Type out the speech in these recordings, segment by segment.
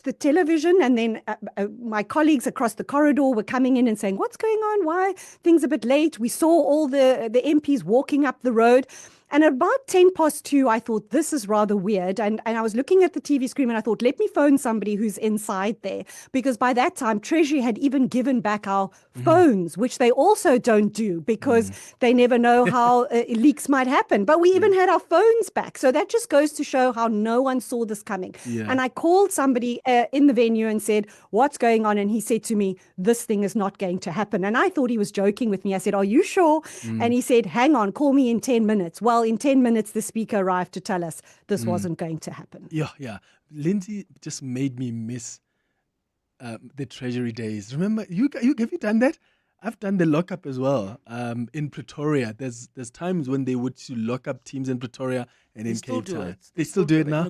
the television, and then my colleagues across the corridor were coming in and saying, what's going on? Why things a bit late? We saw all the MPs walking up the road. And at about 2:10, I thought, this is rather weird. And I was looking at the TV screen and I thought, let me phone somebody who's inside there. Because by that time, Treasury had even given back our phones, which they also don't do because they never know how leaks might happen. But we even had our phones back. So that just goes to show how no one saw this coming. Yeah. And I called somebody in the venue and said, what's going on? And he said to me, this thing is not going to happen. And I thought he was joking with me. I said, are you sure? And he said, hang on, call me in 10 minutes. Well, in 10 minutes, the speaker arrived to tell us this wasn't going to happen. Yeah. Lindsay just made me miss the Treasury days. Remember, have you done that? I've done the lockup as well in Pretoria. There's times when they would lock up teams in Pretoria and in Cape Town. They still do it now?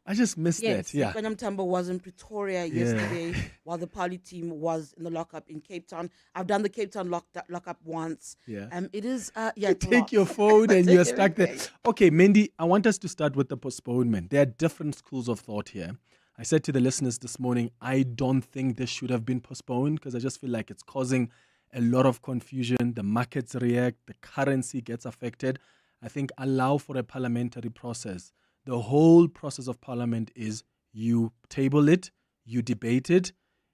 I just missed that. Yeah. Tambo was in Pretoria yesterday while the party team was in the lockup in Cape Town. I've done the Cape Town lockup once. Yeah. It is, you take your phone and you're stuck there. Okay, Mandy, I want us to start with the postponement. There are different schools of thought here. I said to the listeners this morning, I don't think this should have been postponed because I just feel like it's causing a lot of confusion. The markets react, the currency gets affected. I think allow for a parliamentary process. The whole process of parliament is you table it, you debate it.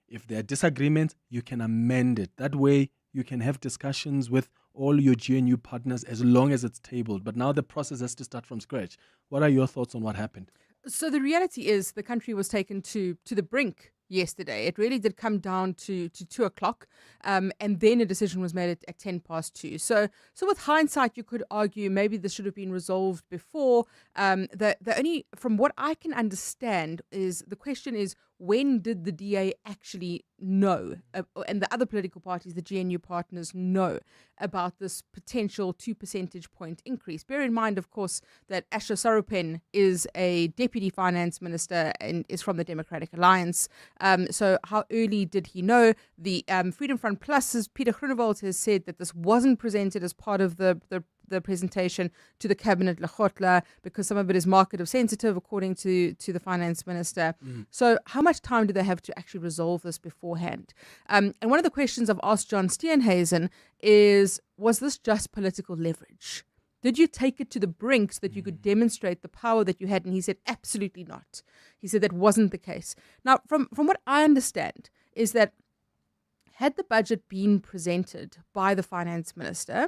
If there are disagreements, you can amend it. That way, you can have discussions with all your GNU partners as long as it's tabled. But now the process has to start from scratch. What are your thoughts on what happened? So the reality is the country was taken to the brink yesterday. It really did come down to 2:00, and then a decision was made at 2:10. So with hindsight, you could argue maybe this should have been resolved before. The only, from what I can understand, is the question is, when did the DA actually know, and the other political parties, the GNU partners, know about this potential 2 percentage point increase? Bear in mind, of course, that Asha Sarupen is a deputy finance minister and is from the Democratic Alliance. So how early did he know? The Freedom Front Plus's Peter Groenewald has said that this wasn't presented as part of the presentation to the cabinet Lekgotla because some of it is market sensitive, according to the finance minister. So how much time do they have to actually resolve this beforehand? And one of the questions I've asked John Steenhuisen is, was this just political leverage? Did you take it to the brink so that you could demonstrate the power that you had? And he said, absolutely not. He said that wasn't the case. Now, from what I understand is that had the budget been presented by the finance minister,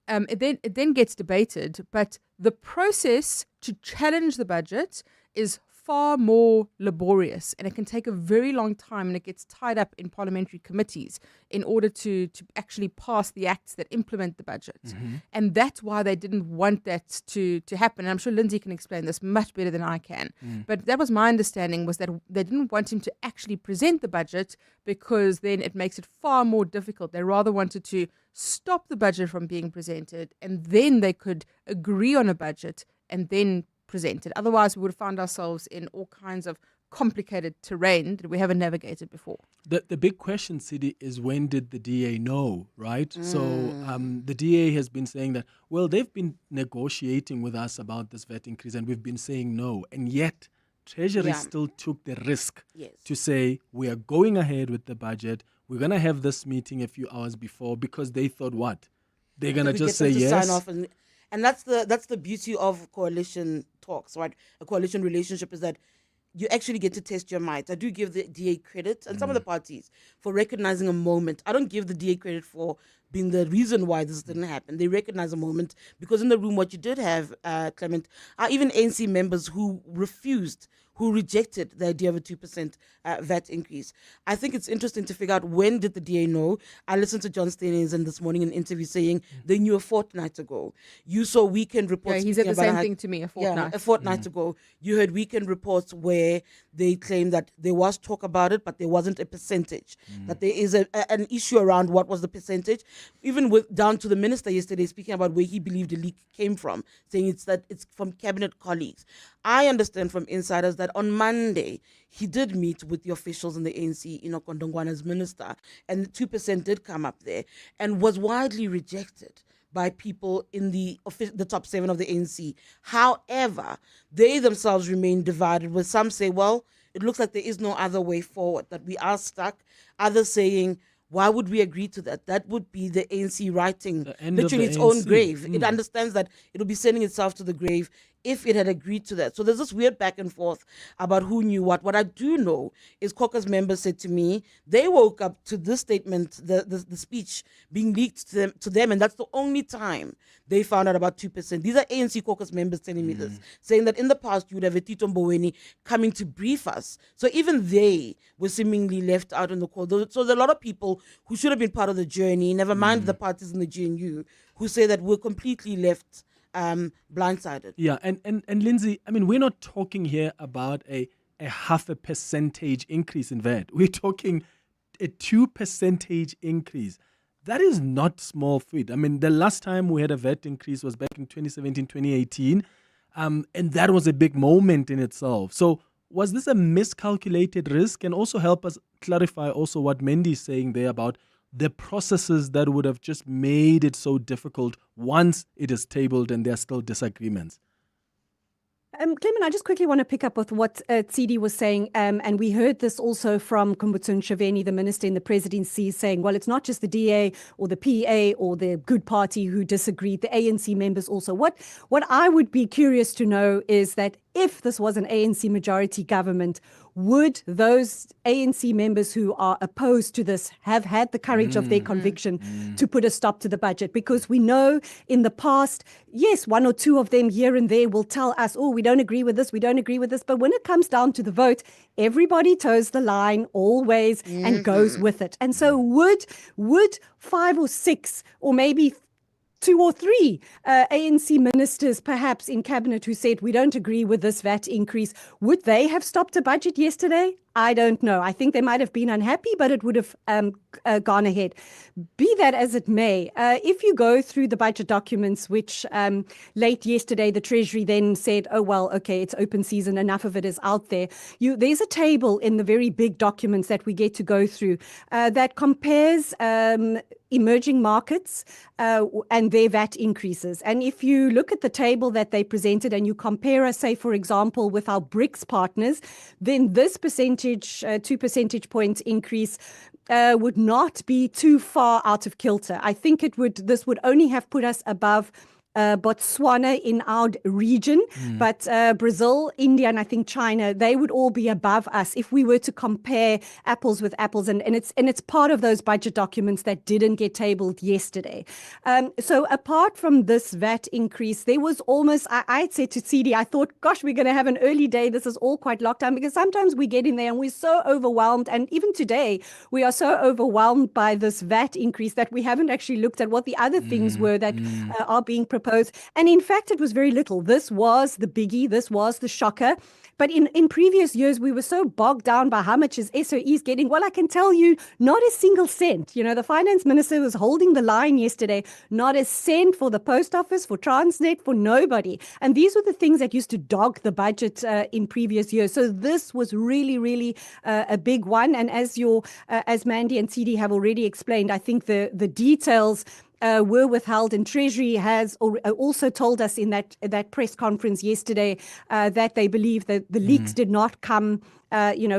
it then gets debated, but the process to challenge the budget is far more laborious, and it can take a very long time, and it gets tied up in parliamentary committees in order to actually pass the acts that implement the budget. And that's why they didn't want that to happen. And I'm sure Lindsay can explain this much better than I can. But that was my understanding, was that they didn't want him to actually present the budget because then it makes it far more difficult. They rather wanted to stop the budget from being presented, and then they could agree on a budget and then present it. Otherwise, we would have found ourselves in all kinds of complicated terrain that we haven't navigated before. The big question, Tshidi, is when did the DA know, right? So the DA has been saying that, well, they've been negotiating with us about this VAT increase and we've been saying no. And yet, Treasury still took the risk to say, we are going ahead with the budget. We're going to have this meeting a few hours before, because they thought what? They're going to just say yes? Sign off and that's the beauty of coalition talks, right? A coalition relationship is that you actually get to test your might. I do give the DA credit, and some of the parties, for recognizing a moment. I don't give the DA credit for being the reason why this didn't happen. They recognize a moment, because in the room, what you did have, Clement, are even ANC members who rejected the idea of a 2% VAT increase. I think it's interesting to figure out, when did the DA know? I listened to John Steenhuisen this morning in an interview saying they knew a fortnight ago. You saw weekend reports. Yeah, he said the same thing to me, a fortnight. Yeah, a fortnight ago. You heard weekend reports where they claimed that there was talk about it, but there wasn't a percentage. That there is an issue around what was the percentage. Even down to the minister yesterday speaking about where he believed the leak came from, saying it's from cabinet colleagues. I understand from insiders that on Monday, he did meet with the officials in the ANC, Enoch Ndongwana's minister, and the 2% did come up there and was widely rejected by people in the top 7 of the ANC. However, they themselves remain divided, with some say, well, it looks like there is no other way forward, that we are stuck. Others saying, why would we agree to that? That would be the ANC writing literally its own grave. It understands that it'll be sending itself to the grave if it had agreed to that. So there's this weird back and forth about who knew what. What I do know is caucus members said to me, they woke up to this statement, the speech being leaked to them, and that's the only time they found out about 2%. These are ANC caucus members telling me this, saying that in the past you would have a Tito Mboweni coming to brief us. So even they were seemingly left out in the cold. So there's a lot of people who should have been part of the journey, never mind the parties in the GNU, who say that we're completely left blindsided. Yeah, and Lindsay, I mean, we're not talking here about a 0.5% increase in VAT. We're talking a 2% increase. That is not small feat. I mean, the last time we had a VAT increase was back in 2017, 2018, and that was a big moment in itself. So was this a miscalculated risk? And also help us clarify also what Mandy is saying there about the processes that would have just made it so difficult once it is tabled and there are still disagreements. Clement, I just quickly want to pick up with what Tshidi was saying, and we heard this also from Kumbutso Ntshavheni, the minister in the presidency, saying, well, it's not just the DA or the PA or the Good Party who disagreed, the ANC members also. What I would be curious to know is that if this was an ANC majority government, would those ANC members who are opposed to this have had the courage of their conviction to put a stop to the budget? Because we know in the past, yes, one or two of them here and there will tell us, oh, we don't agree with this, we don't agree with this. But when it comes down to the vote, everybody toes the line always and goes with it. And so would 5 or 6 or maybe 2 or 3 ANC ministers perhaps in cabinet who said we don't agree with this VAT increase, would they have stopped a budget yesterday? I don't know. I think they might have been unhappy, but it would have gone ahead. Be that as it may, if you go through the budget documents, which late yesterday the Treasury then said, oh, well, okay, it's open season, enough of it is out there. There's a table in the very big documents that we get to go through that compares emerging markets and their VAT increases. And if you look at the table that they presented and you compare us, say, for example, with our BRICS partners, then this percentage, 2 percentage point increase would not be too far out of kilter. I think this would only have put us above Botswana in our region, but Brazil, India, and I think China, they would all be above us if we were to compare apples with apples. And it's part of those budget documents that didn't get tabled yesterday. So apart from this VAT increase, there was almost, I'd say to Tshidi, I thought, gosh, we're going to have an early day. This is all quite locked down, because sometimes we get in there and we're so overwhelmed. And even today, we are so overwhelmed by this VAT increase that we haven't actually looked at what the other things were that are being proposed. And in fact, it was very little. This was the biggie. This was the shocker. But in previous years, we were so bogged down by how much is SOEs getting. Well, I can tell you, not a single cent. You know, the finance minister was holding the line yesterday. Not a cent for the post office, for Transnet, for nobody. And these were the things that used to dog the budget in previous years. So this was really, really a big one. And as Mandy and Tshidi have already explained, I think the details were withheld, and Treasury has also told us in that press conference yesterday that they believe that the leaks did not come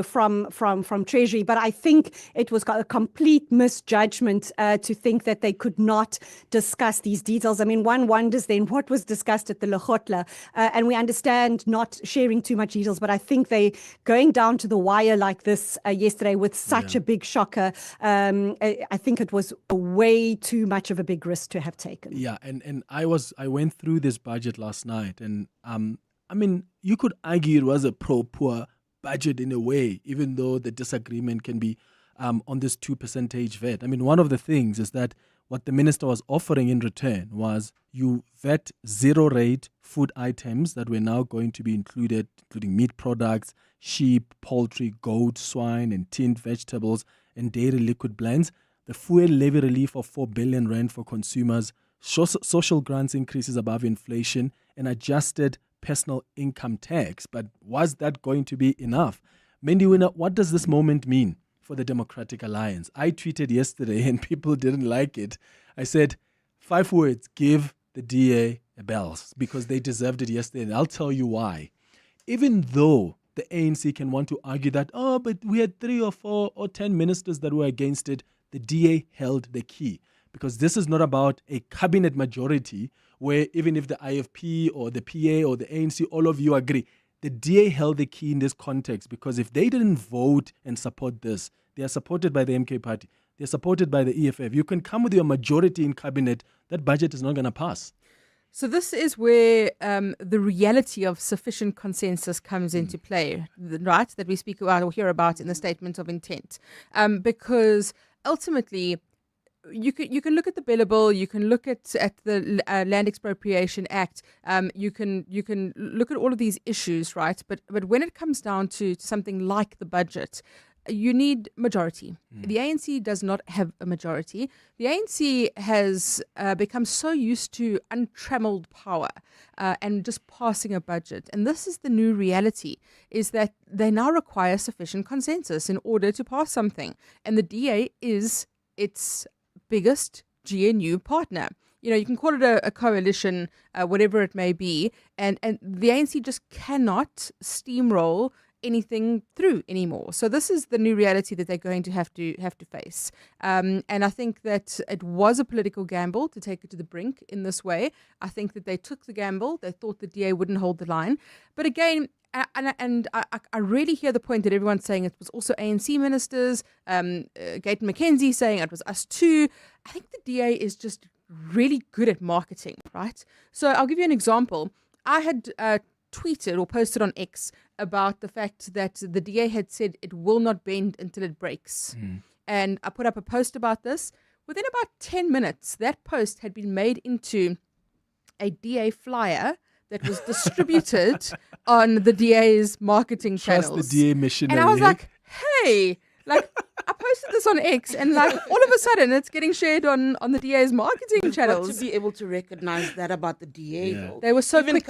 from Treasury. But I think it was a complete misjudgment to think that they could not discuss these details. I mean, one wonders then what was discussed at the Lekgotla, and we understand not sharing too much details, but I think they going down to the wire like this yesterday with such a big shocker, I think it was way too much of a big risk to have taken. Yeah, and I went through this budget last night, and I mean, you could argue it was a pro-poor budget in a way, even though the disagreement can be on this 2% VAT. I mean, one of the things is that what the minister was offering in return was you VAT zero rate food items that were now going to be included, including meat products, sheep, poultry, goat, swine, and tinned vegetables, and dairy liquid blends. The fuel levy relief of 4 billion rand for consumers, social grants increases above inflation, and adjusted personal income tax. But was that going to be enough? Mandy Wiener, what does this moment mean for the Democratic Alliance? I tweeted yesterday and people didn't like it. I said, 5 words, give the DA a bells, because they deserved it yesterday, and I'll tell you why. Even though the ANC can want to argue that, oh, but we had 3 or 4 or 10 ministers that were against it. The DA held the key. Because this is not about a cabinet majority where even if the IFP or the PA or the ANC, all of you agree, the DA held the key in this context, because if they didn't vote and support this, they are supported by the MK party, they're supported by the EFF. You can come with your majority in cabinet, that budget is not going to pass. So this is where the reality of sufficient consensus comes into play, right? That we speak about or hear about in the statement of intent, because ultimately, you can look at the Bella Bill, you can look at the Land Expropriation Act, you can look at all of these issues, right? But when it comes down to something like the budget, you need majority. The ANC does not have a majority. The ANC has become so used to untrammeled power and just passing a budget. And this is the new reality, is that they now require sufficient consensus in order to pass something. And the DA is its biggest GNU partner. You know, you can call it a coalition, whatever it may be, and the ANC just cannot steamroll anything through anymore. So this is the new reality that they're going to have to face. And I think that it was a political gamble to take it to the brink in this way. I think that they took the gamble. They thought the DA wouldn't hold the line. But again, and I really hear the point that everyone's saying it was also ANC ministers, Gayton McKenzie saying it was us too. I think the DA is just really good at marketing, right? So I'll give you an example. I had tweeted or posted on X about the fact that the DA had said it will not bend until it breaks. And I put up a post about this. Within about 10 minutes, that post had been made into a DA flyer that was distributed on the DA's marketing channels. Trust the DA missionary. And I was like, hey, like, I posted this on X, and like all of a sudden it's getting shared on the DA's marketing channels. But to be able to recognize that about the DA, though. They were so Even quick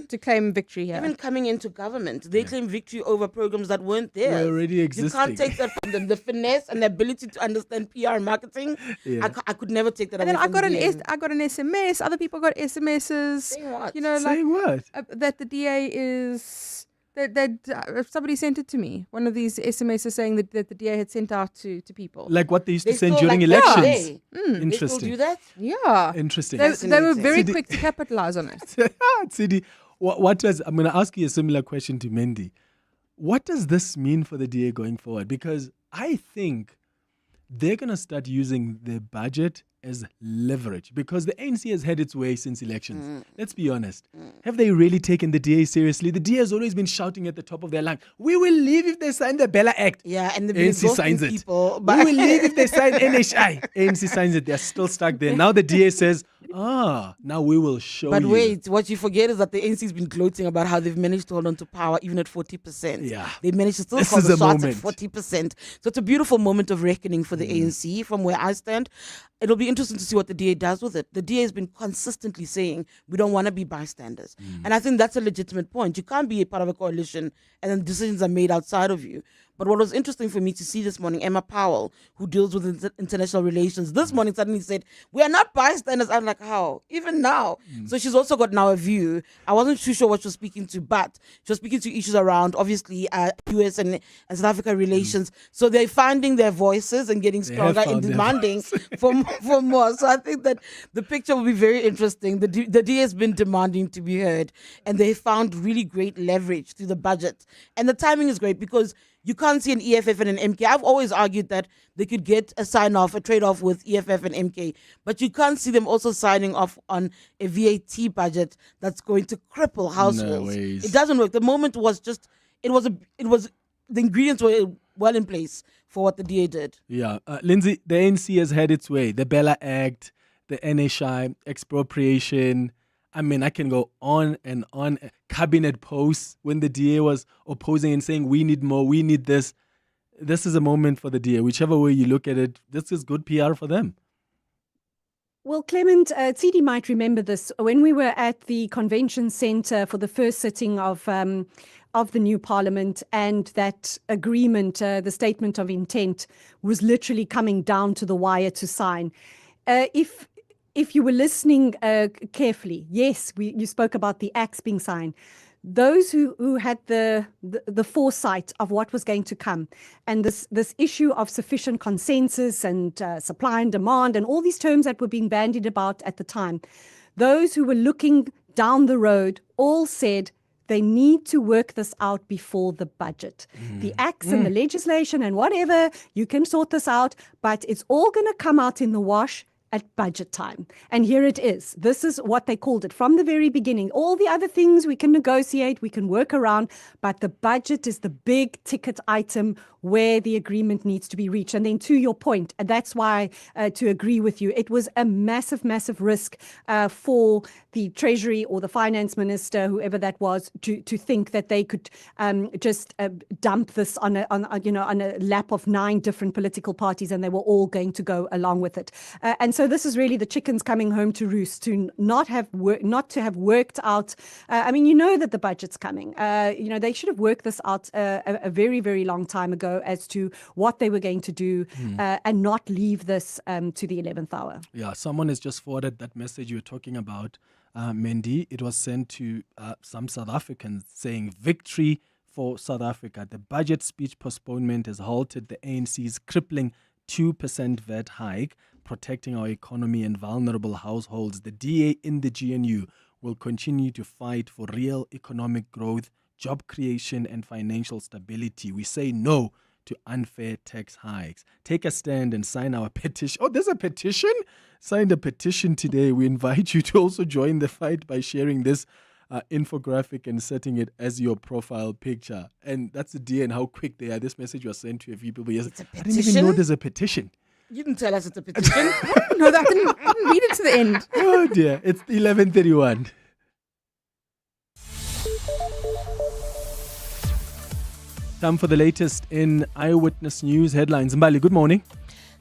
to claim victory here. Even coming into government, they claim victory over programs that weren't there. They're already existing. You can't take that from them. The finesse and the ability to understand PR and marketing, I could never take that And away then from the DA. I got an SMS. Other people got SMSs. Saying what? You know, Saying what? That the DA is. That somebody sent it to me. One of these SMSs saying that the DA had sent out to people. Like what they used to They send still during like that elections. today. They still Interesting. do that? Yeah. Interesting. They were very Tshidi- quick to capitalize on it. Tshidi, I'm going to ask you a similar question to Mandy. What does this mean for the DA going forward? Because I think they're going to start using the budget as leverage, because the ANC has had its way since elections. Let's be honest. Have they really taken the DA seriously? The DA has always been shouting at the top of their lungs, we will leave if they sign the Bella Act. Yeah, and the ANC signs it. people. We will leave if they sign NHI. ANC signs it. They're still stuck there. Now the DA says, now we will show But you. wait, what you forget is that the NC's been gloating about how they've managed to hold on to power even at 40%. Yeah. They managed to still This call is the a shots moment. at 40%. So it's a beautiful moment of reckoning for the ANC from where I stand. It'll be interesting to see what the DA does with it. The DA has been consistently saying we don't want to be bystanders. And I think that's a legitimate point. You can't be a part of a coalition and then decisions are made outside of you. But what was interesting for me to see this morning, Emma Powell, who deals with international relations, this morning suddenly said, we are not bystanders. I'm like, how? Even now. So she's also got now a view. I wasn't too sure what she was speaking to, but she was speaking to issues around, obviously, US and South Africa relations. So they're finding their voices and getting stronger in demanding for more. So I think that the picture will be very interesting. The DA has been demanding to be heard, and they found really great leverage through the budget. And the timing is great because you can't see an EFF and an MK. I've always argued that they could get a sign-off, a trade-off with EFF and MK, but you can't see them also signing off on a VAT budget that's going to cripple households. No ways. It doesn't work. The moment was just, the ingredients were well in place for what the DA did. Yeah. Lindsay, the ANC has had its way. The Bella Act, the NHI, expropriation. I mean, I can go on and on. Cabinet posts when the DA was opposing and saying, we need more, we need this. This is a moment for the DA. Whichever way you look at it, this is good PR for them. Well, Clement, Tshidi might remember this. When we were at the convention centre for the first sitting of the new parliament, and that agreement, the statement of intent, was literally coming down to the wire to sign. If you were listening carefully, yes, you spoke about the acts being signed. those who had the foresight of what was going to come, and this issue of sufficient consensus and supply and demand and all these terms that were being bandied about at the time, those who were looking down the road all said they need to work this out before the budget. The acts and the legislation and whatever, you can sort this out, but it's all going to come out in the wash at budget time. And here it is. This is what they called it from the very beginning. All the other things we can negotiate, we can work around, but the budget is the big ticket item where the agreement needs to be reached. And then to your point, and that's why, to agree with you, it was a massive, massive risk for the Treasury or the Finance Minister, whoever that was, to think that they could just dump this on a lap of 9 different political parties, and they were all going to go along with it. And so this is really the chickens coming home to roost, to not to have worked out. I mean, you know that the budget's coming. They should have worked this out a very, very long time ago as to what they were going to do, and not leave this to the 11th hour. Yeah, someone has just forwarded that message you were talking about, Mandy. It was sent to some South Africans saying, "Victory for South Africa. The budget speech postponement has halted the ANC's crippling 2% VAT hike, protecting our economy and vulnerable households. The DA in the GNU will continue to fight for real economic growth, job creation and financial stability. We say no to unfair tax hikes. Take a stand and sign our petition." Oh, there's a petition? Signed a petition today. We invite you to also join the fight by sharing this infographic and setting it as your profile picture. And that's the DA and how quick they are. This message was sent to a few people yesterday. I didn't even know there's a petition. You didn't tell us it's a petition. No, I didn't read it to the end. Oh dear, it's 11:31. Time for the latest in Eyewitness News headlines. Mbali, good morning.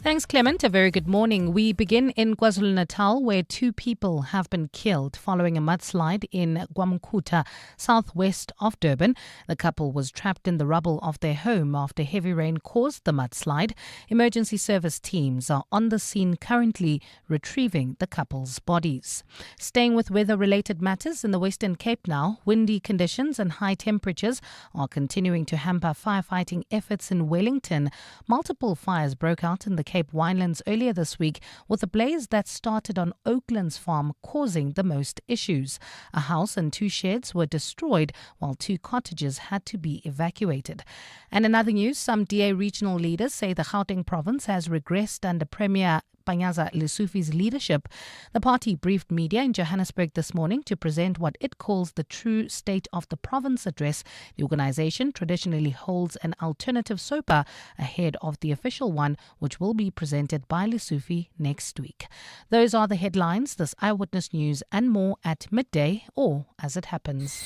Thanks, Clement. A very good morning. We begin in KwaZulu-Natal, where 2 people have been killed following a mudslide in Gwamkuta, southwest of Durban. The couple was trapped in the rubble of their home after heavy rain caused the mudslide. Emergency service teams are on the scene currently retrieving the couple's bodies. Staying with weather-related matters in the Western Cape now, windy conditions and high temperatures are continuing to hamper firefighting efforts in Wellington. Multiple fires broke out in the Cape Winelands earlier this week, with a blaze that started on Oakland's farm causing the most issues. A house and 2 sheds were destroyed, while 2 cottages had to be evacuated. And in other news, some DA regional leaders say the Gauteng province has regressed under Premier Panyaza Lesufi's leadership. The party briefed media in Johannesburg this morning to present what it calls the true state of the province address. The organisation traditionally holds an alternative SOPA ahead of the official one, which will be presented by Lesufi next week. Those are the headlines. This Eyewitness News and more at midday or as it happens.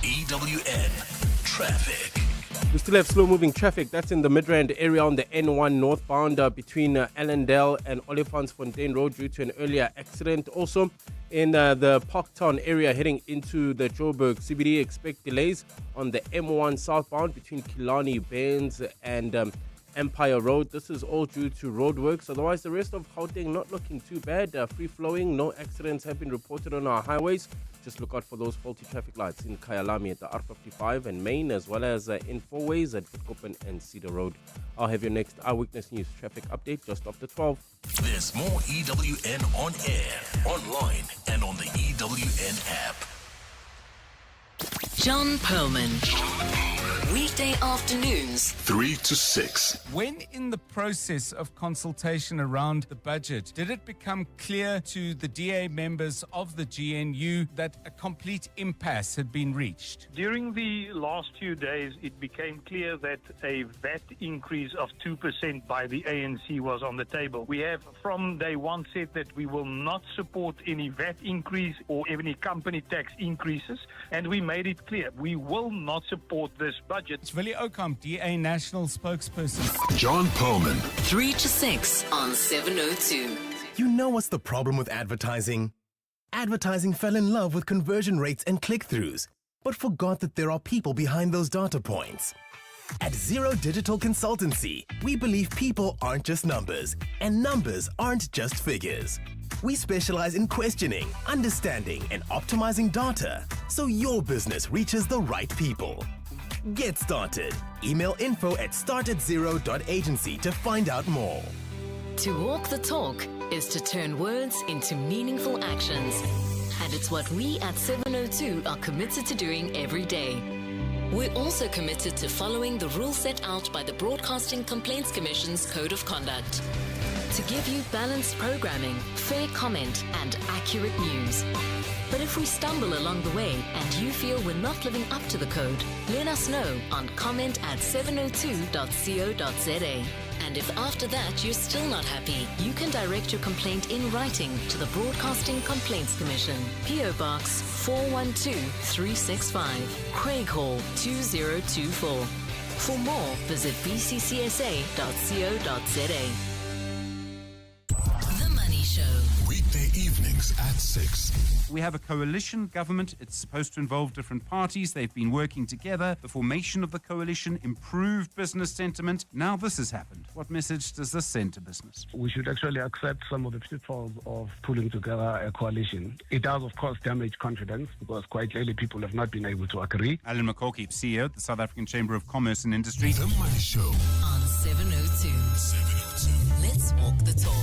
EWN Traffic. We still have slow-moving traffic. That's in the Midrand area on the N1 northbound between Allendale and Olifantsfontein Road due to an earlier accident. Also, in the Parktown area heading into the Joburg CBD, expect delays on the M1 southbound between Killarney, Bairns and Empire Road. This is all due to roadworks. Otherwise, the rest of Gauteng not looking too bad. Free-flowing, no accidents have been reported on our highways. Just look out for those faulty traffic lights in Kyalami at the R55 and Main, as well as in 4 ways at Witkoppen and Cedar Road. I'll have your next Eyewitness News traffic update just after 12. There's more EWN on air, online, and on the EWN app. John Perlman. Weekday afternoons, 3 to 6. When in the process of consultation around the budget, did it become clear to the DA members of the GNU that a complete impasse had been reached? During the last few days, it became clear that a VAT increase of 2% by the ANC was on the table. We have from day one said that we will not support any VAT increase or any company tax increases, and we made it clear we will not support this budget. It's Willie Ocamp, DA National Spokesperson. John Perlman. 3 to 6 on 702. You know what's the problem with advertising? Advertising fell in love with conversion rates and click-throughs, but forgot that there are people behind those data points. At Zero Digital Consultancy, we believe people aren't just numbers, and numbers aren't just figures. We specialize in questioning, understanding, and optimizing data so your business reaches the right people. Get started. Email info@startatzero.agency to find out more. To walk the talk is to turn words into meaningful actions. And it's what we at 702 are committed to doing every day. We're also committed to following the rules set out by the Broadcasting Complaints Commission's Code of Conduct. To give you balanced programming, fair comment, and accurate news. But if we stumble along the way and you feel we're not living up to the code, let us know on comment@702.co.za. And if after that you're still not happy, you can direct your complaint in writing to the Broadcasting Complaints Commission, PO Box 412365, Craig Hall 2024. For more, visit bccsa.co.za. The Money Show. Weekday evenings at 6. We have a coalition government. It's supposed to involve different parties. They've been working together. The formation of the coalition improved business sentiment. Now this has happened. What message does this send to business? We should actually accept some of the pitfalls of pulling together a coalition. It does, of course, damage confidence because quite clearly people have not been able to agree. Alan McCorkey, CEO of the South African Chamber of Commerce and Industry. The Money Show On 702. Let's walk the talk.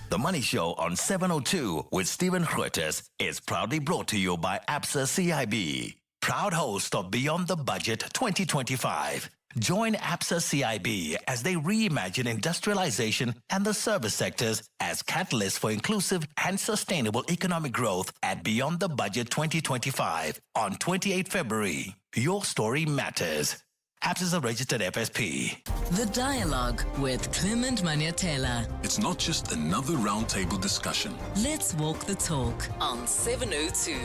The Money Show on 702 with Stephen Grootes is proudly brought to you by ABSA CIB, proud host of Beyond the Budget 2025. Join ABSA CIB as they reimagine industrialization and the service sectors as catalysts for inclusive and sustainable economic growth at Beyond the Budget 2025 on 28 February. Your story matters. ABSA is a registered FSP. The Dialogue with Clement Manyathela. It's not just another roundtable discussion. Let's walk the talk on 702.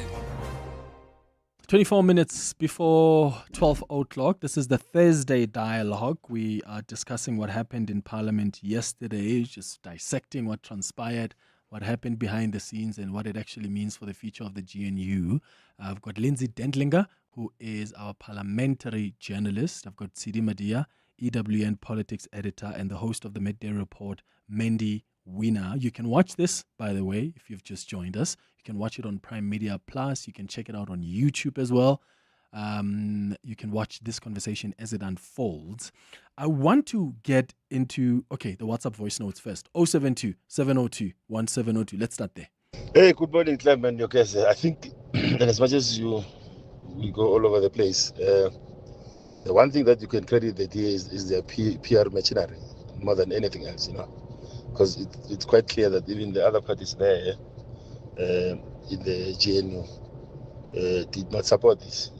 24 minutes before 12 o'clock. This is the Thursday Dialogue. We are discussing what happened in Parliament yesterday, just dissecting what transpired, what happened behind the scenes, and what it actually means for the future of the GNU. I've got Lindsay Dentlinger, who is our parliamentary journalist. I've got Tshidi Madia, EWN Politics Editor, and the host of the Midday Report, Mandy Wiener. You can watch this, by the way, if you've just joined us. You can watch it on Prime Media Plus. You can check it out on YouTube as well. You can watch this conversation as it unfolds. I want to get into, the WhatsApp voice notes first. 072 702 1702. Let's start there. Hey, good morning, Clement. I think that as much as we go all over the place, the one thing that you can credit the DA is their PR machinery more than anything else, because it's quite clear that even the other parties there in the GNU did not support this,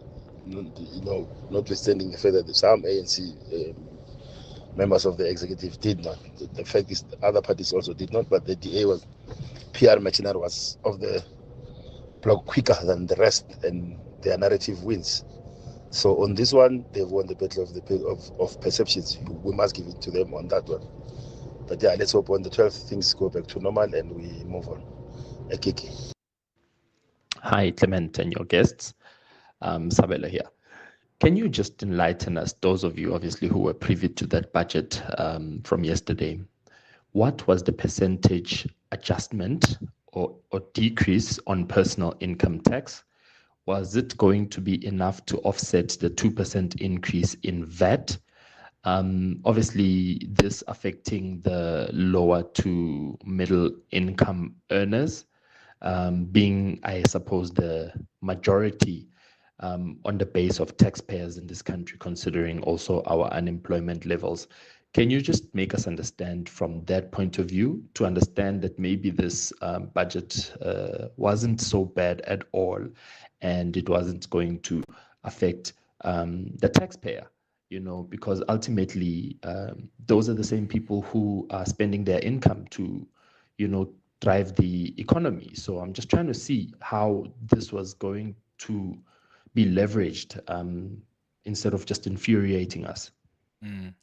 notwithstanding the fact that some ANC members of the executive did not. The fact is the other parties also did not, but the DA PR machinery was of the block quicker than the rest, and their narrative wins. So on this one, they've won the battle of perceptions. We must give it to them on that one. But yeah, let's hope on the 12th things go back to normal and we move on. Kiki. Hi, Clement and your guests. Sabela here. Can you just enlighten us, those of you obviously who were privy to that budget from yesterday, what was the percentage adjustment or decrease on personal income tax? Was it going to be enough to offset the 2% increase in VAT? Obviously, this affecting the lower to middle income earners, being, I suppose, the majority on the base of taxpayers in this country, considering also our unemployment levels. Can you just make us understand from that point of view, to understand that maybe this budget wasn't so bad at all, and it wasn't going to affect the taxpayer, because ultimately those are the same people who are spending their income to, drive the economy. So I'm just trying to see how this was going to be leveraged instead of just infuriating us.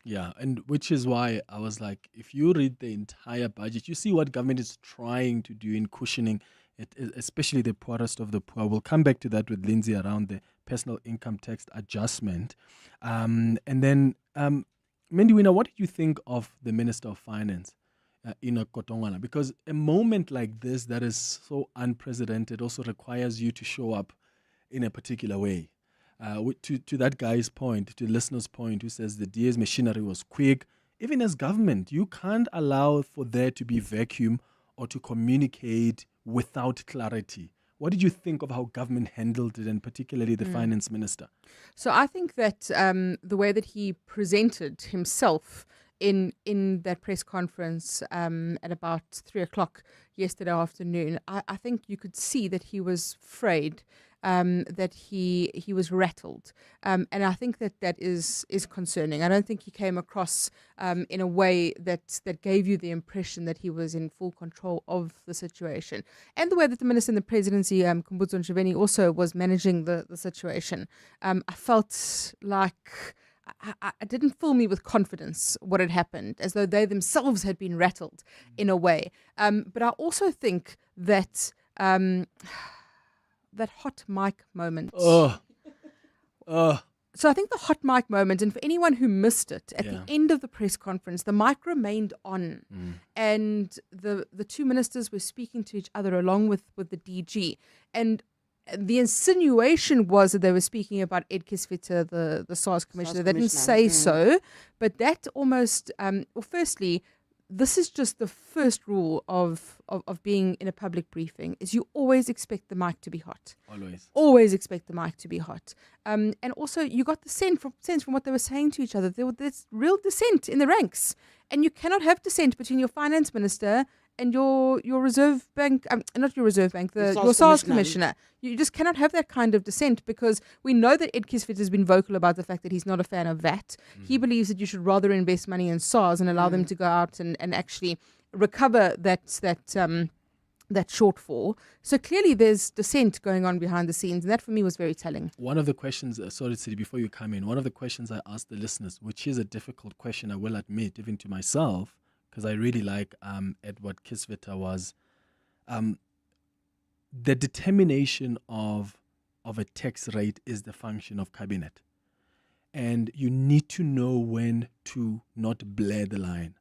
Yeah, and which is why I was like, if you read the entire budget, you see what government is trying to do in cushioning it, especially the poorest of the poor. We'll come back to that with Lindsay around the personal income tax adjustment. And then, Mandy Wiener, what did you think of the Minister of Finance? Enoch Kotongwana, because a moment like this that is so unprecedented also requires you to show up in a particular way. To that guy's point, to the listener's point, who says the DA's machinery was quick, even as government, you can't allow for there to be vacuum or to communicate without clarity. What did you think of how government handled it, and particularly the finance minister? So I think that the way that he presented himself in that press conference at about 3:00 yesterday afternoon, I think you could see that he was afraid, that he was rattled, and I think that is concerning. I don't think he came across in a way that gave you the impression that he was in full control of the situation, and the way that the minister in the presidency, Khumbudzo Ntshavheni, also was managing the situation. I felt like it didn't fill me with confidence what had happened, as though they themselves had been rattled in a way. But I also think that that hot mic moment. So I think the hot mic moment, and for anyone who missed it, at the end of the press conference, the mic remained on, and the two ministers were speaking to each other along with the DG, and the insinuation was that they were speaking about Ed Kisvita, the SARS commissioner. They didn't say so, but that almost, firstly, this is just the first rule of being in a public briefing, is you always expect the mic to be hot. Always expect the mic to be hot. And also, you got the sense from what they were saying to each other. There's real dissent in the ranks. And you cannot have dissent between your finance minister and your reserve bank, not your reserve bank, your SARS commissioner. You just cannot have that kind of dissent, because we know that Ed Kisvit has been vocal about the fact that he's not a fan of VAT. He believes that you should rather invest money in SARS and allow them to go out and actually recover that shortfall. So clearly there's dissent going on behind the scenes, and that for me was very telling. One of the questions, sorry Tshidi, before you come in, one of the questions I asked the listeners, which is a difficult question, I will admit, even to myself, because I really like Edward Kisvita, was the determination of a tax rate is the function of cabinet. And you need to know when to not blur the line.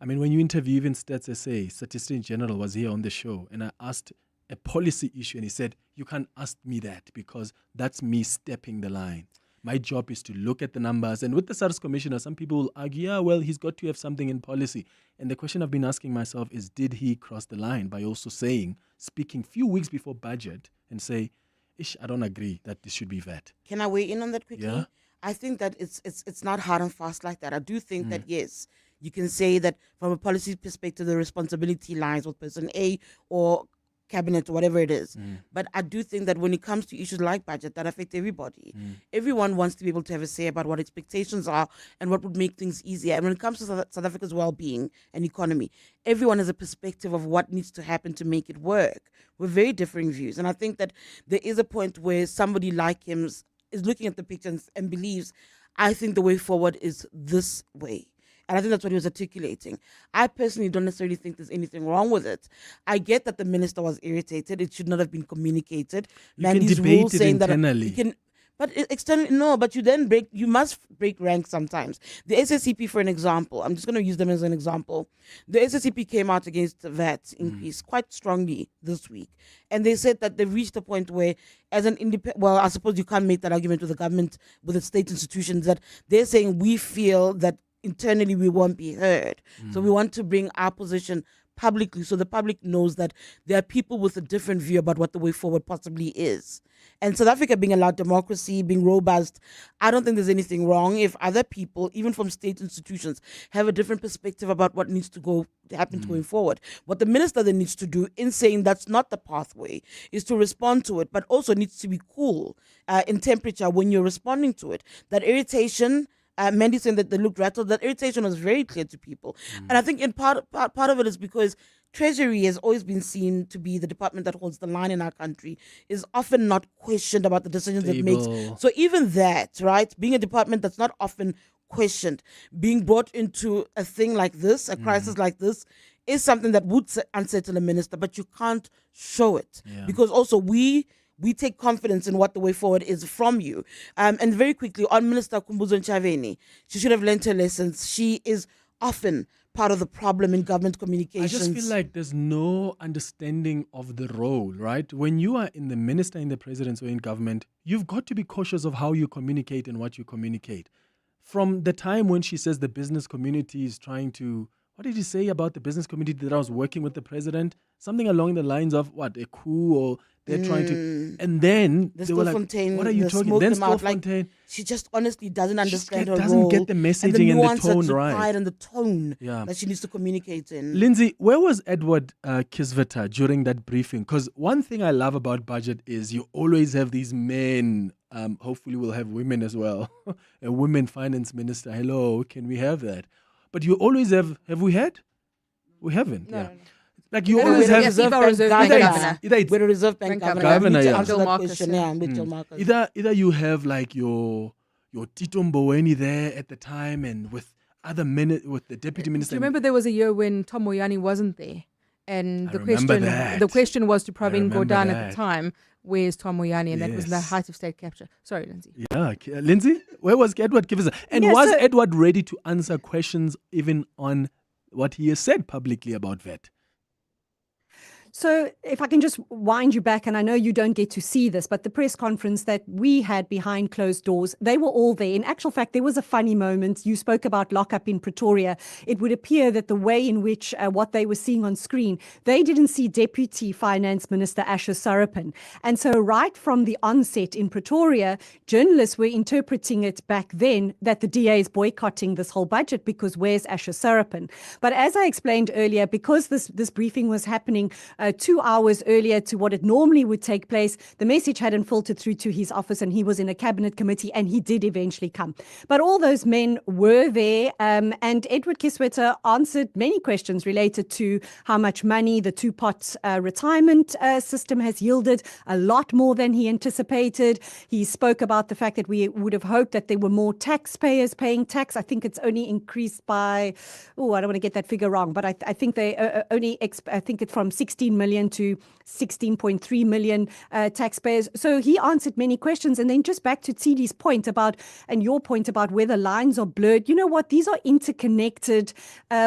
I mean, when you interview even Stats SA, Statistician General was here on the show, and I asked a policy issue, and he said, you can't ask me that because that's me stepping the line. My job is to look at the numbers. And with the SARS commissioner, some people will argue, yeah, well, he's got to have something in policy. And the question I've been asking myself is, did he cross the line by also speaking few weeks before budget and say, I don't agree that this should be VAT? Can I weigh in on that quickly? Yeah. I think that it's not hard and fast like that. I do think that, yes, you can say that from a policy perspective, the responsibility lies with person A or cabinet or whatever it is. But I do think that when it comes to issues like budget that affect everybody, everyone wants to be able to have a say about what expectations are and what would make things easier. And when it comes to South Africa's well-being and economy, everyone has a perspective of what needs to happen to make it work with very differing views. And I think that there is a point where somebody like him is looking at the picture and believes, I think the way forward is this way. And I think that's what he was articulating. I personally don't necessarily think there's anything wrong with it. I get that the minister was irritated. It should not have been communicated. Mandy's rule saying internally. That but externally, no, but you must break ranks sometimes. The SSCP, for an example, I'm just going to use them as an example. The SSCP came out against the VAT increase quite strongly this week. And they said that they've reached a point where, as an independent, well, I suppose you can't make that argument with the government, with the state institutions, that they're saying we feel that internally we won't be heard. So we want to bring our position publicly so the public knows that there are people with a different view about what the way forward possibly is. And South Africa being a loud democracy, being robust, I don't think there's anything wrong if other people, even from state institutions, have a different perspective about what needs to happen going forward. What the minister then needs to do in saying that's not the pathway is to respond to it, but also needs to be cool in temperature when you're responding to it. That irritation, Mandy saying that they looked rattled, that irritation was very clear to people. And I think in part of it is because Treasury has always been seen to be the department that holds the line in our country, is often not questioned about the decisions it makes. So even that, right, being a department that's not often questioned, being brought into a thing like this, a crisis like this, is something that would unsettle a minister, but you can't show it. Because also we take confidence in what the way forward is from you. And very quickly, on Minister Khumbudzo Ntshavheni, she should have learned her lessons. She is often part of the problem in government communications. I just feel like there's no understanding of the role, right? When you are in the minister, in the presidency, or in government, you've got to be cautious of how you communicate and what you communicate. From the time when she says the business community is trying to, what did he say about the business community that I was working with the president? Something along the lines of what, a coup, or they're trying to, and then the they were like, Fontaine, what are you talking? Then Fontaine, like, she just honestly doesn't understand her doesn't role. get the messaging and the nuance tone that's right. required and the tone Yeah. that she needs to communicate in. Lindsay, where was Edward Kisveta during that briefing? Because one thing I love about budget is you always have these men. Hopefully we'll have women as well. A women finance minister. Hello, can we have that? But you always have we had? We haven't. No, yeah. no, no. Like you always have Reserve Bank governor. With a Reserve Bank governor. Yeah. Answer that question, with Marcus. Either you have like your Tito Mboweni there at the time, and with other with the deputy minister. Do you remember there was a year when Tom Moyani wasn't there? And the question was to Pravin Gordhan at the time, where's Tom Moyani? And that was the height of state capture. Sorry, Lindsay. Yeah, Lindsay, where was Edward Kisveta? And was Edward ready to answer questions even on what he has said publicly about VAT? So if I can just wind you back, and I know you don't get to see this, but the press conference that we had behind closed doors, they were all there. In actual fact, there was a funny moment. You spoke about lockup in Pretoria. It would appear that the way in which what they were seeing on screen, they didn't see Deputy Finance Minister Asher Sarapan. And so right from the onset in Pretoria, journalists were interpreting it back then that the DA is boycotting this whole budget because where's Asher Sarapan? But as I explained earlier, because this briefing was happening 2 hours earlier to what it normally would take place, the message hadn't filtered through to his office, and he was in a cabinet committee, and he did eventually come. But all those men were there, and Edward Kisveta answered many questions related to how much money the two-pot retirement system has yielded, a lot more than he anticipated. He spoke about the fact that we would have hoped that there were more taxpayers paying tax. I think it's only increased by, I don't want to get that figure wrong, but I think they I think it's from 16 million to 16.3 million taxpayers. So he answered many questions. And then just back to Tshidi's point about, and your point about where the lines are blurred, you know what, these are interconnected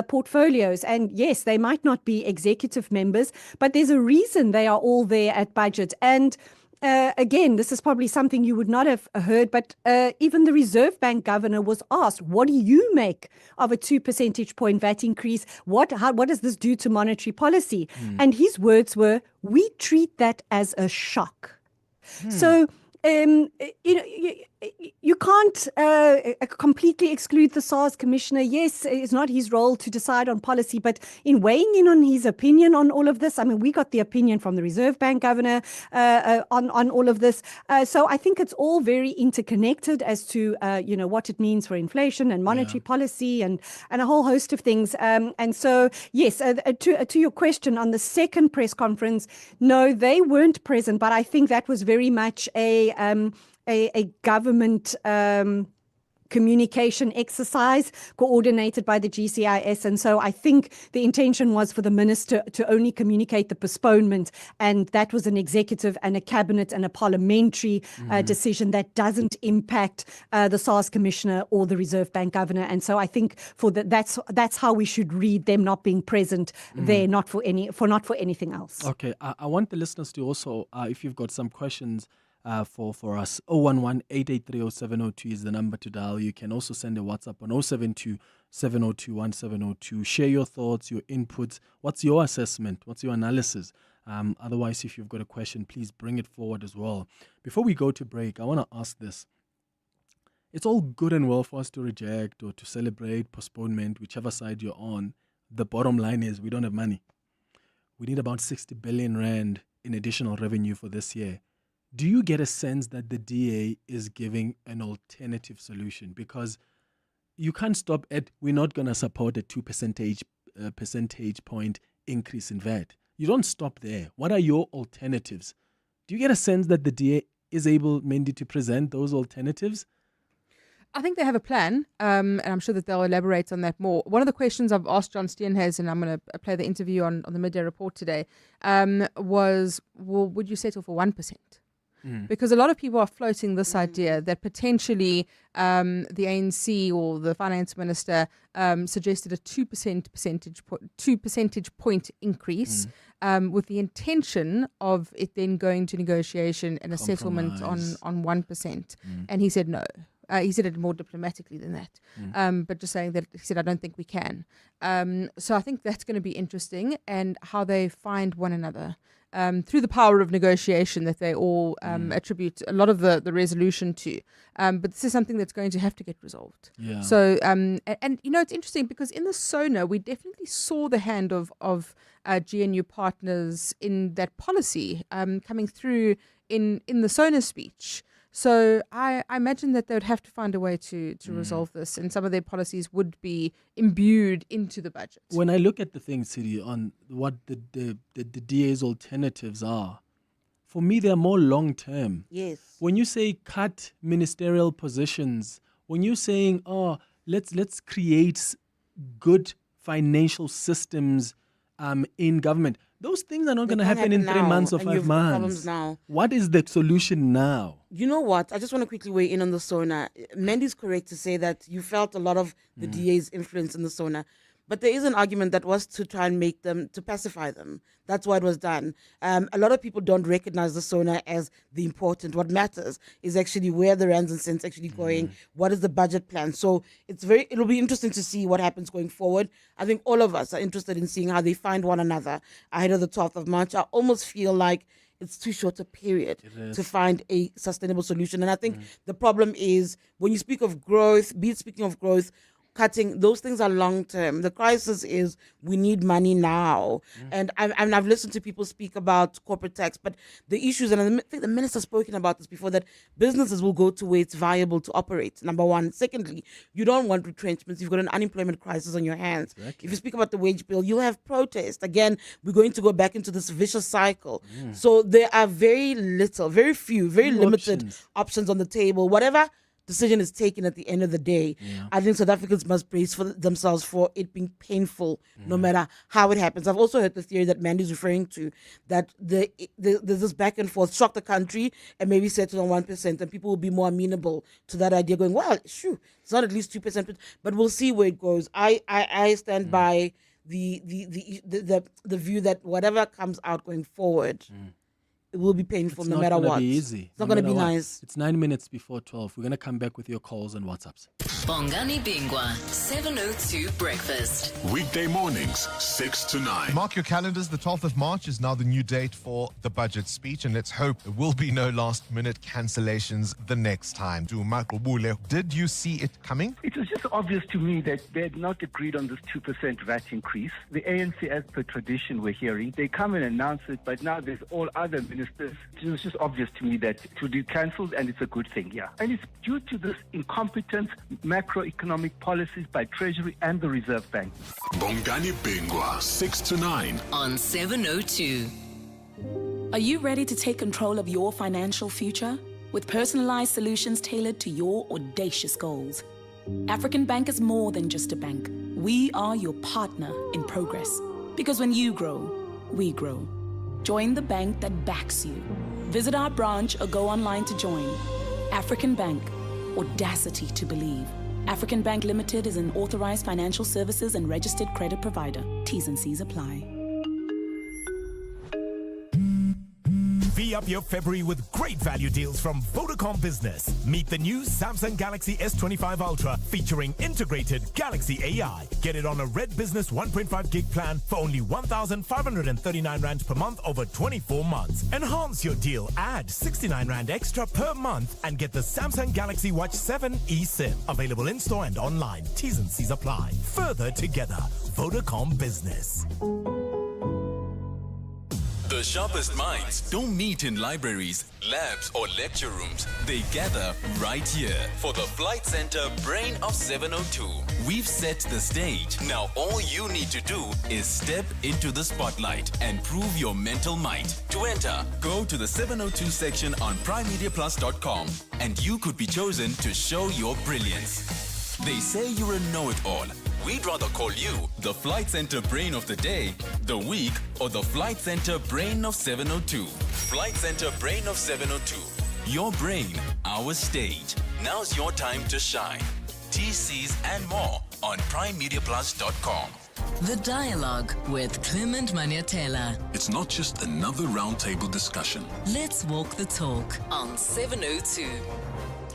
portfolios. And yes, they might not be executive members, but there's a reason they are all there at budget. And again, this is probably something you would not have heard, but even the Reserve Bank governor was asked, what do you make of a 2 percentage point VAT increase? What does this do to monetary policy? And his words were, we treat that as a shock. So, you can't completely exclude the SARS commissioner. Yes, it's not his role to decide on policy, but in weighing in on his opinion on all of this, I mean, we got the opinion from the Reserve Bank governor on all of this. So I think it's all very interconnected as to, what it means for inflation and monetary policy and a whole host of things. And so, yes, to your question on the second press conference, no, they weren't present, but I think that was very much a government communication exercise coordinated by the GCIS. And so I think the intention was for the minister to only communicate the postponement, and that was an executive and a cabinet and a parliamentary decision that doesn't impact the SARS commissioner or the Reserve Bank governor. And so I think that's how we should read them not being present there, not for anything else. Okay, I want the listeners to also, if you've got some questions for us, 011-883-0702 is the number to dial. You can also send a WhatsApp on 072-702-1702. Share your thoughts, your inputs. What's your assessment? What's your analysis? Otherwise, if you've got a question, please bring it forward as well. Before we go to break, I want to ask this. It's all good and well for us to reject or to celebrate postponement, whichever side you're on. The bottom line is we don't have money. We need about 60 billion rand in additional revenue for this year. Do you get a sense that the DA is giving an alternative solution? Because you can't stop at, we're not going to support a 2 percentage point increase in VAT. You don't stop there. What are your alternatives? Do you get a sense that the DA is able, Mandy, to present those alternatives? I think they have a plan, and I'm sure that they'll elaborate on that more. One of the questions I've asked John Steenhuisen, and I'm going to play the interview on the Midday Report today, was, well, would you settle for 1%? because a lot of people are floating this idea that potentially the ANC or the finance minister suggested a 2 percentage point increase with the intention of it then going to negotiation and a settlement on 1%. And he said no. He said it more diplomatically than that, but just saying that he said, I don't think we can. So I think that's going to be interesting, and how they find one another through the power of negotiation that they all attribute a lot of the resolution to. But this is something that's going to have to get resolved. Yeah. So, and you know, it's interesting because in the SONA, we definitely saw the hand of GNU partners in that policy coming through in the SONA speech. So I imagine that they would have to find a way to resolve this, and some of their policies would be imbued into the budget. When I look at the thing, Tshidi, on what the DA's alternatives are, for me, they're more long-term. Yes. When you say cut ministerial positions, when you're saying, let's create good financial systems in government, those things are not going to happen in 3 months or 5 months. Now. What is the solution now? You know what? I just want to quickly weigh in on the SONA. Mandy's correct to say that you felt a lot of the DA's influence in the SONA. But there is an argument that was to try and make them, to pacify them. That's why it was done. A lot of people don't recognize the SONA as the important. What matters is actually where the rands and cents actually going. What is the budget plan? So it'll be interesting to see what happens going forward. I think all of us are interested in seeing how they find one another ahead of the 12th of March. I almost feel like it's too short a period to find a sustainable solution. And I think the problem is when you speak of growth, speaking of growth, cutting, those things are long term. The crisis is we need money now. And I've listened to people speak about corporate tax, but the issues, and I think the minister's spoken about this before, that businesses will go to where it's viable to operate, number one. Secondly, you don't want retrenchments. You've got an unemployment crisis on your hands. Exactly. If you speak about the wage bill, you'll have protest. Again, we're going to go back into this vicious cycle. So there are very limited options on the table. Whatever decision is taken at the end of the day, I think South Africans must brace for themselves for it being painful, no matter how it happens. I've also heard the theory that Mandy's referring to, that there's this back and forth, shock the country and maybe settle on 1%, and people will be more amenable to that idea, going, well, sure, it's not at least 2%, but we'll see where it goes. I stand by the view that whatever comes out going forward, it will be painful no matter what. It's not going to be nice. It's 9 minutes before 12. We're going to come back with your calls and WhatsApps. Bongani Bingwa, 702 Breakfast. Weekday mornings, 6 to 9. Mark your calendars. The 12th of March is now the new date for the budget speech, and let's hope there will be no last-minute cancellations the next time. Did you see it coming? It was just obvious to me that they had not agreed on this 2% VAT increase. The ANC, as per tradition, we're hearing, they come and announce it, but now there's all other ministers. It was just obvious to me that it would be cancelled, and it's a good thing, And it's due to this incompetent macroeconomic policies by Treasury and the Reserve Bank. Bongani Bingwa, 6 to 9. On 702. Are you ready to take control of your financial future? With personalized solutions tailored to your audacious goals. African Bank is more than just a bank. We are your partner in progress. Because when you grow, we grow. Join the bank that backs you. Visit our branch or go online to join. African Bank, audacity to believe. African Bank Limited is an authorized financial services and registered credit provider. T's and C's apply. V up your February with great value deals from Vodacom Business. Meet the new Samsung Galaxy S25 Ultra featuring integrated Galaxy AI. Get it on a Red Business 1.5 gig plan for only 1,539 Rand per month over 24 months. Enhance your deal. Add 69 Rand extra per month and get the Samsung Galaxy Watch 7 eSIM. Available in-store and online. T's and C's apply. Further together. Vodacom Business. The sharpest minds don't meet in libraries, labs, or lecture rooms. They gather right here for the Flight Center Brain of 702. We've set the stage. Now all you need to do is step into the spotlight and prove your mental might. To enter, go to the 702 section on primemediaplus.com and you could be chosen to show your brilliance. They say you're a know-it-all, We'd rather call you the Flight Center Brain of the Day, the Week, or the Flight Center Brain of 702. Flight Center Brain of 702. Your brain, our stage. Now's your time to shine. TCs and more on primemediaplus.com. The Dialogue with Clement Manyathela. It's not just another roundtable discussion. Let's walk the talk on 702.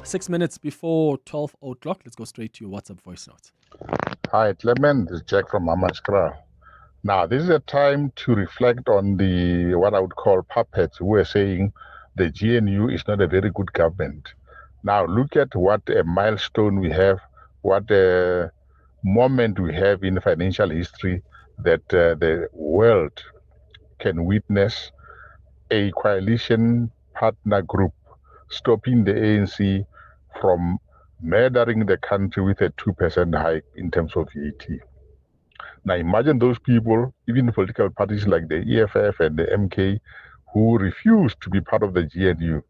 6 minutes before 12 o'clock. Let's go straight to your WhatsApp voice notes. Hi, Clement. This is Jack from Amaskra. Now, this is a time to reflect on the what I would call puppets who are saying the GNU is not a very good government. Now, look at what a milestone we have, what a moment we have in financial history that the world can witness a coalition partner group stopping the ANC from murdering the country with a 2% hike in terms of VAT. Now imagine those people, even political parties like the EFF and the MK, who refuse to be part of the GNU.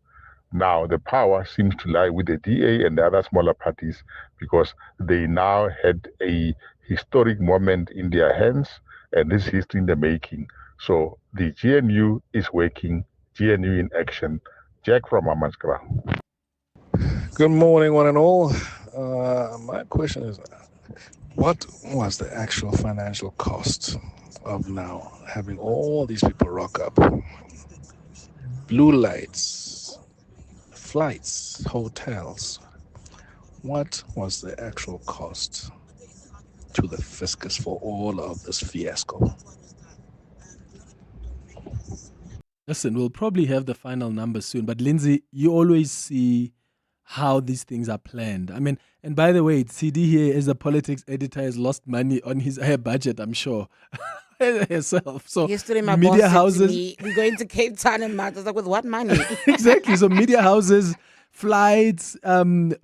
Now the power seems to lie with the DA and the other smaller parties because they now had a historic moment in their hands and this history in the making. So the GNU is working, GNU in action. Jack from Amaskra. Good morning, one and all. My question is, what was the actual financial cost of now having all these people rock up? Blue lights, flights, hotels. What was the actual cost to the fiscus for all of this fiasco? Listen, we'll probably have the final numbers soon, but Lindsay, you always see how these things are planned. I mean, and by the way, Tshidi here as a politics editor has lost money on his budget, I'm sure, herself. So yesterday, my media boss houses, said to me, we're going to Cape Town and Malta. I was like, with what money? Exactly. So media houses, flights,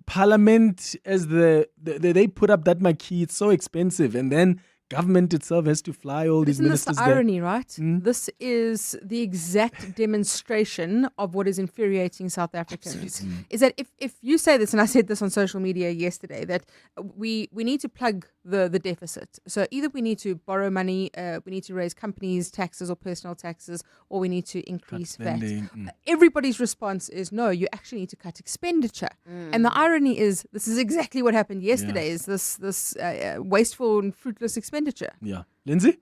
parliament, as they put up that marquee, it's so expensive. And then government itself has to fly all these ministers there. Isn't this the irony, right? This is the exact demonstration of what is infuriating South Africans. Is that if you say this, and I said this on social media yesterday, that we need to plug the deficit. So either we need to borrow money, we need to raise companies' taxes or personal taxes, or we need to increase VAT. Everybody's response is no, you actually need to cut expenditure. And the irony is this is exactly what happened yesterday, is this wasteful and fruitless expenditure. Yeah. Lindsay?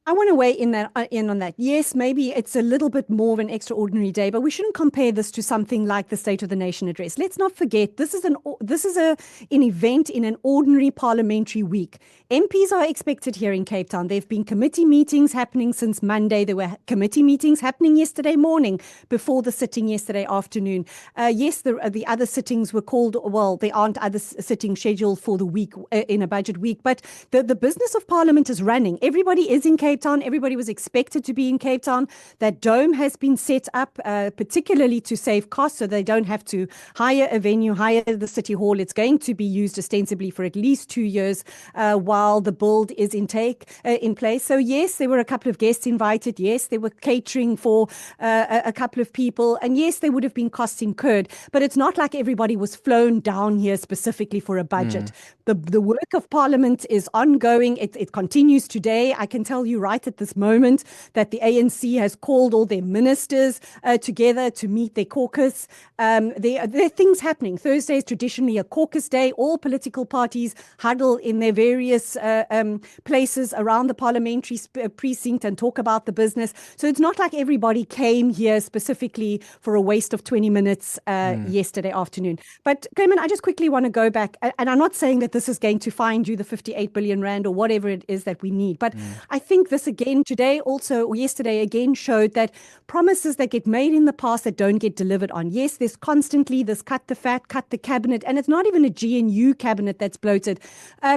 I want to weigh in on that. Yes, maybe it's a little bit more of an extraordinary day, but we shouldn't compare this to something like the State of the Nation address. Let's not forget this is an event in an ordinary parliamentary week. MPs are expected here in Cape Town. There have been committee meetings happening since Monday. There were committee meetings happening yesterday morning before the sitting yesterday afternoon. Yes, the other sittings were called. Well, there aren't other sittings scheduled for the week in a budget week, but the business of Parliament is running. Everybody is in Cape Town. Everybody was expected to be in Cape Town. That dome has been set up particularly to save costs, so they don't have to hire a venue, hire the city hall. It's going to be used ostensibly for at least 2 years while the build is in place. So yes, there were a couple of guests invited. Yes, there were catering for a couple of people. And yes, there would have been costs incurred. But it's not like everybody was flown down here specifically for a budget. The work of Parliament is ongoing. It continues today. I can tell you right at this moment that the ANC has called all their ministers together to meet their caucus. There are things happening. Thursday is traditionally a caucus day. All political parties huddle in their various places around the parliamentary precinct and talk about the business. So it's not like everybody came here specifically for a waste of 20 minutes yesterday afternoon. But Clement, I just quickly want to go back, and I'm not saying that this is going to find you the 58 billion rand or whatever it is that we need, but I think this again today also, or yesterday again, showed that promises that get made in the past that don't get delivered on. Yes, there's constantly this cut the fat, cut the cabinet, and it's not even a GNU cabinet that's bloated.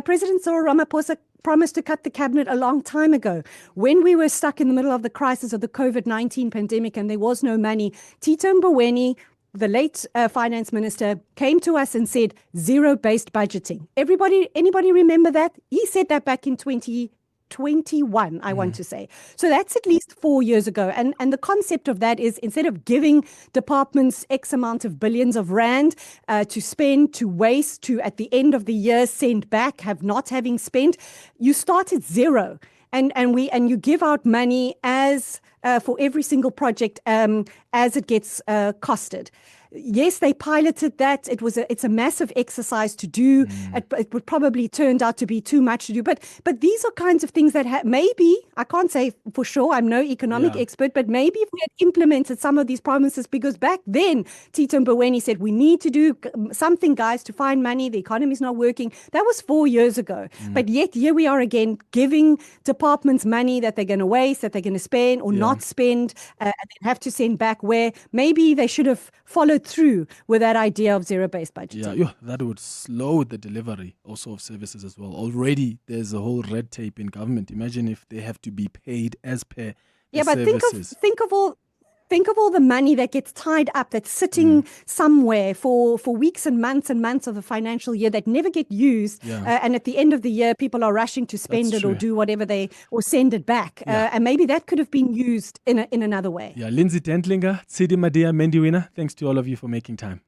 President Cyril Ramaphosa promised to cut the cabinet a long time ago. When we were stuck in the middle of the crisis of the COVID-19 pandemic and there was no money, Tito Mboweni, the late finance minister, came to us and said zero-based budgeting. Anybody remember that? He said that back in 2018. 21, I want to say. So that's at least 4 years ago. And the concept of that is, instead of giving departments X amount of billions of rand to spend, to waste, to at the end of the year send back, have not having spent, you start at zero. And you give out money as for every single project as it gets costed. Yes, they piloted that. It's a massive exercise to do. It would probably turned out to be too much to do. But these are kinds of things that maybe, I can't say for sure, I'm no economic expert, but maybe if we had implemented some of these promises, because back then, Tito Mboweni said, we need to do something, guys, to find money. The economy's not working. That was 4 years ago. But yet here we are again, giving departments money that they're going to waste, that they're going to spend or not spend, and then have to send back, where maybe they should have followed through with that idea of zero-based budgeting. Yeah, that would slow the delivery also of services as well. Already there's a whole red tape in government. Imagine if they have to be paid as per the services. Think of all the money that gets tied up, that's sitting somewhere for weeks and months of the financial year that never get used. And at the end of the year, people are rushing to spend it or do whatever or send it back. And maybe that could have been used in another way. Yeah, Lindsay Dentlinger, Tshidi Madia, Mandy Wiener, thanks to all of you for making time.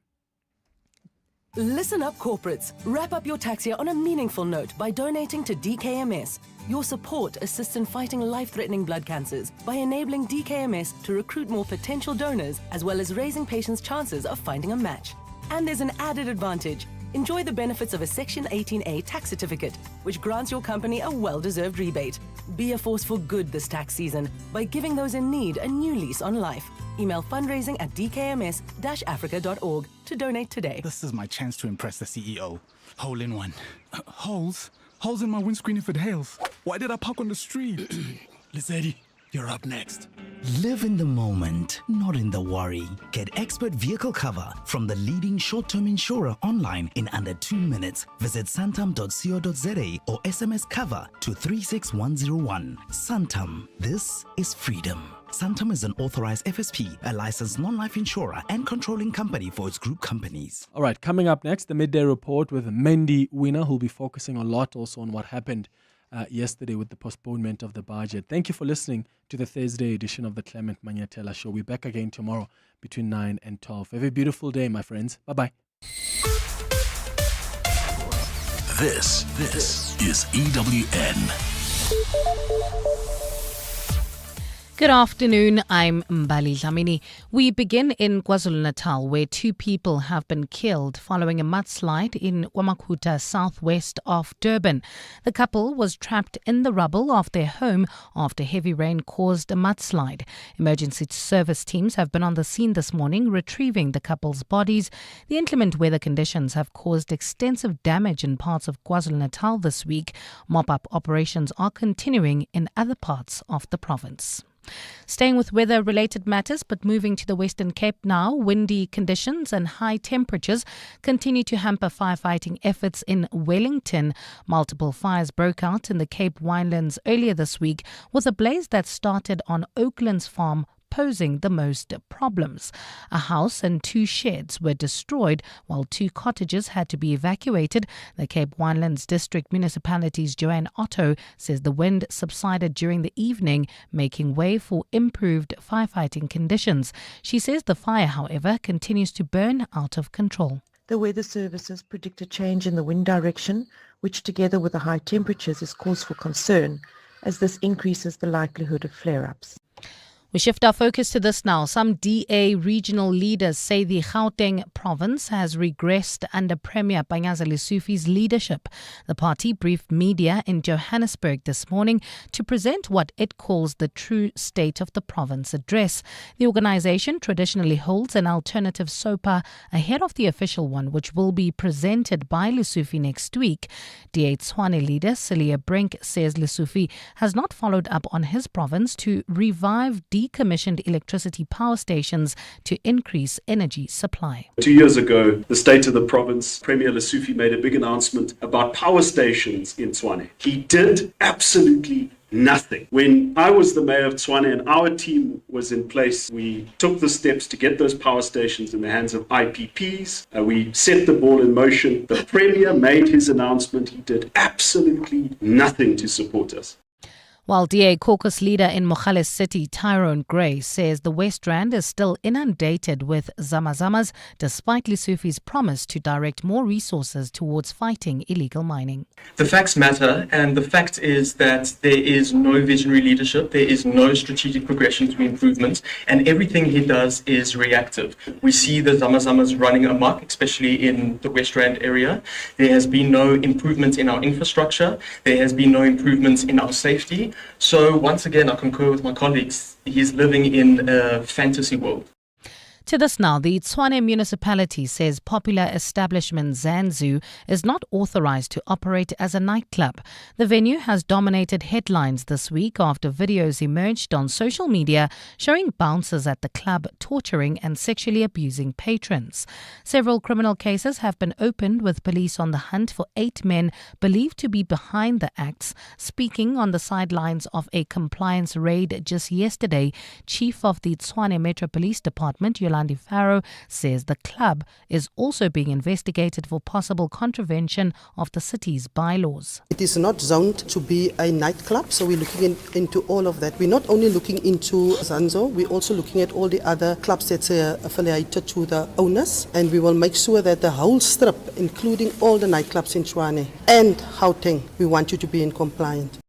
Listen up, corporates. Wrap up your tax year on a meaningful note by donating to DKMS. Your support assists in fighting life-threatening blood cancers by enabling DKMS to recruit more potential donors, as well as raising patients' chances of finding a match. And there's an added advantage. Enjoy the benefits of a Section 18A tax certificate, which grants your company a well-deserved rebate. Be a force for good this tax season by giving those in need a new lease on life. Email fundraising at dkms-africa.org to donate today. This is my chance to impress the CEO. Hole in one. Holes? Holes in my windscreen if it hails. Why did I park on the street? Lizzie, you're up next. Live in the moment, not in the worry. Get expert vehicle cover from the leading short-term insurer online in under 2 minutes. Visit santam.co.za or SMS cover to 36101. Santam, this is freedom. Santam is an authorized FSP, a licensed non-life insurer and controlling company for its group companies. All right, coming up next, the Midday Report with Mandy Wiener, who'll be focusing a lot also on what happened yesterday with the postponement of the budget. Thank you for listening to the Thursday edition of the Clement Manyathela Show. We're back again tomorrow between 9 and 12. Have a beautiful day, my friends. Bye-bye. This is EWN. Good afternoon, I'm Mbali Dlamini. We begin in KwaZulu-Natal, where 2 people have been killed following a mudslide in Wamakuta, southwest of Durban. The couple was trapped in the rubble of their home after heavy rain caused a mudslide. Emergency service teams have been on the scene this morning, retrieving the couple's bodies. The inclement weather conditions have caused extensive damage in parts of KwaZulu-Natal this week. Mop-up operations are continuing in other parts of the province. Staying with weather-related matters, but moving to the Western Cape now, windy conditions and high temperatures continue to hamper firefighting efforts in Wellington. Multiple fires broke out in the Cape Winelands earlier this week, with a blaze that started on Oakland's farm posing the most problems. A house and 2 sheds were destroyed, while 2 cottages had to be evacuated. The Cape Winelands District Municipality's Joanne Otto says the wind subsided during the evening, making way for improved firefighting conditions. She says the fire, however, continues to burn out of control. The weather services predict a change in the wind direction, which together with the high temperatures is cause for concern, as this increases the likelihood of flare-ups. We shift our focus to this now. Some DA regional leaders say the Gauteng province has regressed under Premier Panyaza Lesufi's leadership. The party briefed media in Johannesburg this morning to present what it calls the true state of the province address. The organisation traditionally holds an alternative SOPA ahead of the official one, which will be presented by Lesufi next week. DA Tshwane leader Celia Brink says Lesufi has not followed up on his province to revive decommissioned electricity power stations to increase energy supply. 2 years ago, the state of the province, Premier Lesufi made a big announcement about power stations in Tshwane. He did absolutely nothing. When I was the mayor of Tshwane and our team was in place, we took the steps to get those power stations in the hands of IPPs. We set the ball in motion. The Premier made his announcement. He did absolutely nothing to support us. While DA caucus leader in Mogales City, Tyrone Gray, says the West Rand is still inundated with zamazamas, despite Lesufi's promise to direct more resources towards fighting illegal mining. The facts matter, and the fact is that there is no visionary leadership, there is no strategic progression to improvement, and everything he does is reactive. We see the zamazamas running amok, especially in the West Rand area. There has been no improvement in our infrastructure, there has been no improvement in our safety. So once again, I concur with my colleagues. He's living in a fantasy world. To this now, the Tshwane municipality says popular establishment Zanzu is not authorized to operate as a nightclub. The venue has dominated headlines this week after videos emerged on social media showing bouncers at the club torturing and sexually abusing patrons. Several criminal cases have been opened, with police on the hunt for 8 men believed to be behind the acts. Speaking on the sidelines of a compliance raid just yesterday, Chief of the Tshwane Metro Police Department, Landy Farrow, says the club is also being investigated for possible contravention of the city's bylaws. It is not zoned to be a nightclub, so we're looking into all of that. We're not only looking into Zanzo, we're also looking at all the other clubs that's affiliated to the owners, and we will make sure that the whole strip, including all the nightclubs in Tshwane and Gauteng, we want you to be in compliance.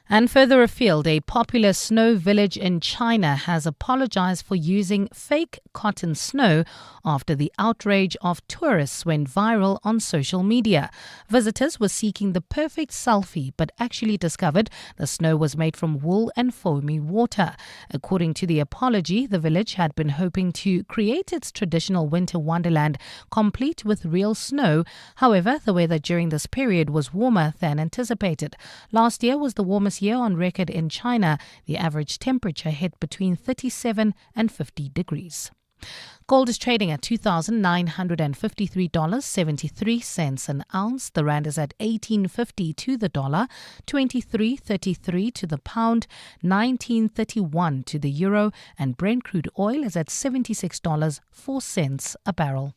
And further afield, a popular snow village in China has apologized for using fake cotton snow after the outrage of tourists went viral on social media. Visitors were seeking the perfect selfie but actually discovered the snow was made from wool and foamy water. According to the apology, the village had been hoping to create its traditional winter wonderland complete with real snow. However, the weather during this period was warmer than anticipated. Last year was the warmest year on record in China. The average temperature hit between 37 and 50 degrees. Gold is trading at $2,953.73 an ounce. The rand is at 18.50 to the dollar, 23.33 to the pound, 19.31 to the euro, and Brent crude oil is at $76.04 a barrel.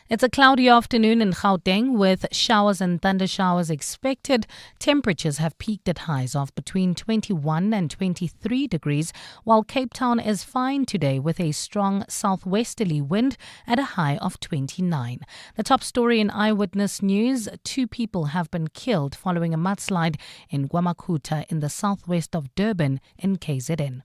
It's a cloudy afternoon in Gauteng with showers and thundershowers expected. Temperatures have peaked at highs of between 21 and 23 degrees, while Cape Town is fine today with a strong southwesterly wind at a high of 29. The top story in Eyewitness News: 2 people have been killed following a mudslide in Gwamakuta in the southwest of Durban in KZN.